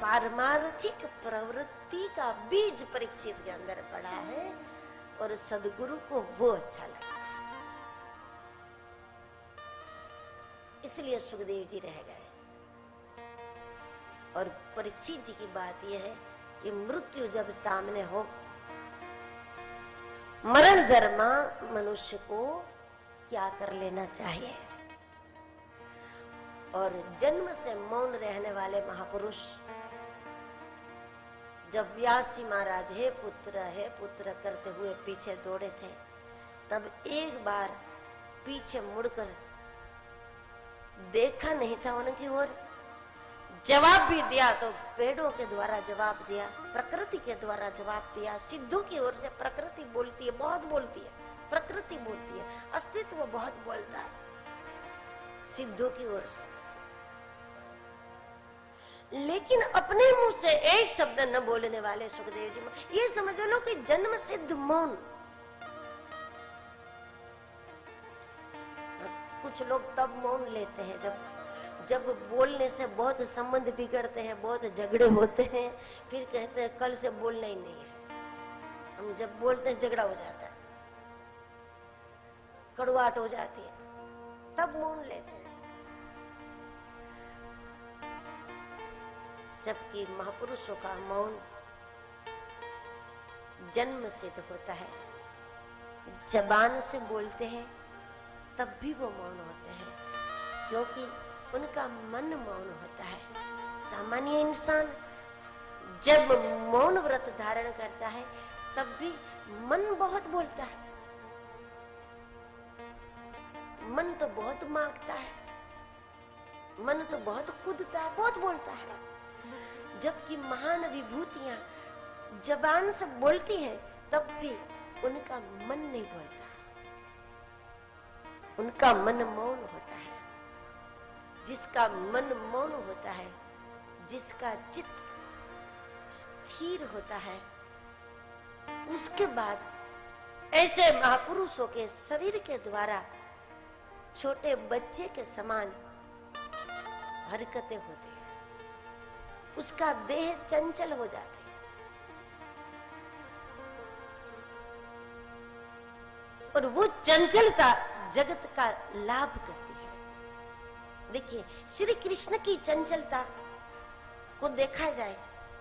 पारमार्थिक प्रवृत्ति का बीज परीक्षित के अंदर पड़ा है और सदगुरु को वो अच्छा लगता है, इसलिए सुखदेव जी रह गए। और परीक्षित जी की बात यह है कि मृत्यु जब सामने हो, मरण धर्मा मनुष्य को क्या कर लेना चाहिए। और जन्म से मौन रहने वाले महापुरुष जब व्यास जी महाराज हे पुत्र करते हुए पीछे दौड़े थे, तब एक बार पीछे मुड़कर देखा नहीं था उनकी ओर, जवाब भी दिया तो पेड़ों के द्वारा जवाब दिया, प्रकृति के द्वारा जवाब दिया। सिद्धों की ओर से प्रकृति बोलती है, बहुत बोलती है, प्रकृति बोलती है, अस्तित्व बहुत बोलता है सिद्धों की ओर से। लेकिन अपने मुंह से एक शब्द न बोलने वाले सुखदेव जी, ये समझ लो कि जन्म सिद्ध मौन। कुछ लोग तब मौन लेते हैं जब बोलने से बहुत संबंध बिगड़ते हैं, बहुत झगड़े होते हैं, फिर कहते हैं कल से बोलना ही नहीं है। हम जब बोलते हैं झगड़ा हो जाता है, कड़वाहट हो जाती है, तब मौन लेते हैं। जबकि महापुरुषों का मौन जन्म सिद्ध होता है, जबान से बोलते हैं तब भी वो मौन होते हैं, क्योंकि उनका मन मौन होता है। सामान्य इंसान जब मौन व्रत धारण करता है तब भी मन बहुत बोलता है, मन तो बहुत मांगता है, मन तो बहुत कूदता है, बहुत बोलता है। जबकि महान विभूतियां जबान से बोलती हैं तब भी उनका मन नहीं बोलता, उनका मन मौन होता है। जिसका मन मौन होता है, जिसका चित्त स्थिर होता है, उसके बाद ऐसे महापुरुषों के शरीर के द्वारा छोटे बच्चे के समान हरकतें होती हैं, उसका देह चंचल हो जाता है। और वो चंचलता जगत का लाभ करती है। देखिए, श्री कृष्ण की चंचलता को देखा जाए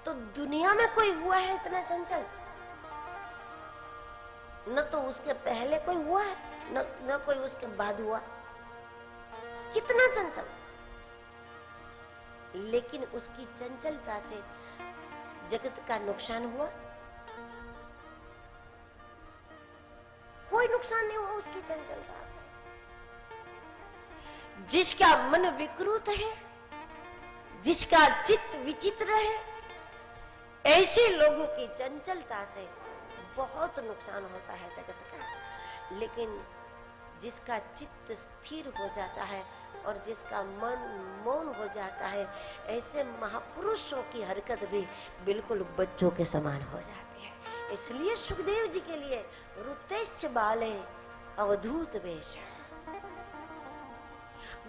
तो दुनिया में कोई हुआ है इतना चंचल? न तो उसके पहले कोई हुआ है, न कोई उसके बाद हुआ। कितना चंचल! लेकिन उसकी चंचलता से जगत का नुकसान हुआ? कोई नुकसान नहीं हुआ उसकी चंचलता से। जिसका मन विकृत है, जिसका चित्त विचित्र है, ऐसे लोगों की चंचलता से बहुत नुकसान होता है जगत का। लेकिन जिसका चित्त स्थिर हो जाता है और जिसका मन मौन हो जाता है, ऐसे महापुरुषों की हरकत भी बिल्कुल बच्चों के समान हो जाती है। इसलिए सुखदेव जी के लिए रुतेश्च बाले अवधूत वेश,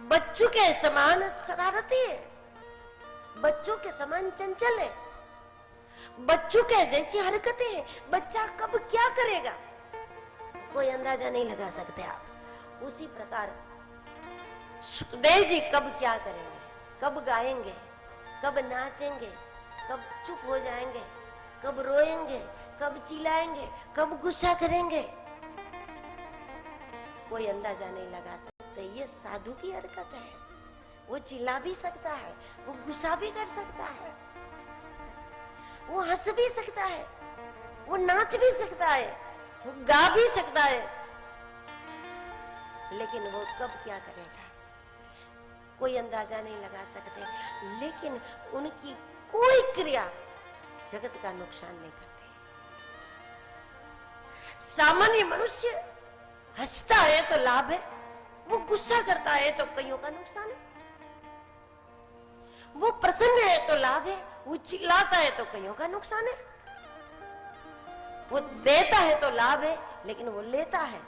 बच्चों के समान शरारती है, बच्चों के समान चंचल है, बच्चों के जैसी हरकतें हैं। बच्चा कब क्या करेगा कोई अंदाजा नहीं लगा सकते आप। उसी प्रकार सुखदेव जी कब क्या करेंगे, कब गाएंगे, कब नाचेंगे, कब चुप हो जाएंगे, कब रोएंगे, कब चिल्लाएंगे, कब गुस्सा करेंगे, कोई अंदाजा नहीं लगा सकते। ये साधु की हरकत है। वो चिल्ला भी सकता है, वो गुस्सा भी कर सकता है, वो हंस भी सकता है, वो नाच भी सकता है, वो गा भी सकता है, लेकिन वो कब क्या करेगा कोई अंदाजा नहीं लगा सकते। लेकिन उनकी कोई क्रिया जगत का नुकसान नहीं करती। सामान्य मनुष्य हंसता है तो लाभ है, वो गुस्सा करता है तो कईयों का नुकसान है, वो प्रसन्न है तो लाभ है, वो चिल्लाता है तो कईयों का नुकसान है, वो देता है तो लाभ है, लेकिन वो लेता है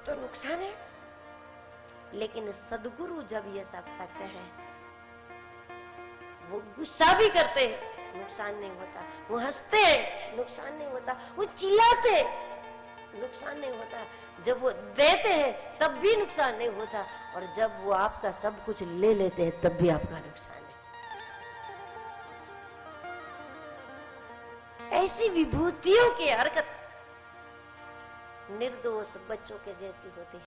तो नुकसान है। लेकिन सदगुरु जब ये सब करते हैं, वो गुस्सा भी करते हैं, नुकसान नहीं होता। वो हंसते हैं, नुकसान नहीं होता। वो चिल्लाते हैं, नुकसान नहीं होता। जब वो देते हैं तब भी नुकसान नहीं होता, और जब वो आपका सब कुछ ले लेते हैं तब भी आपका नुकसान नहीं। ऐसी विभूतियों की हरकत निर्दोष बच्चों के जैसी होती है।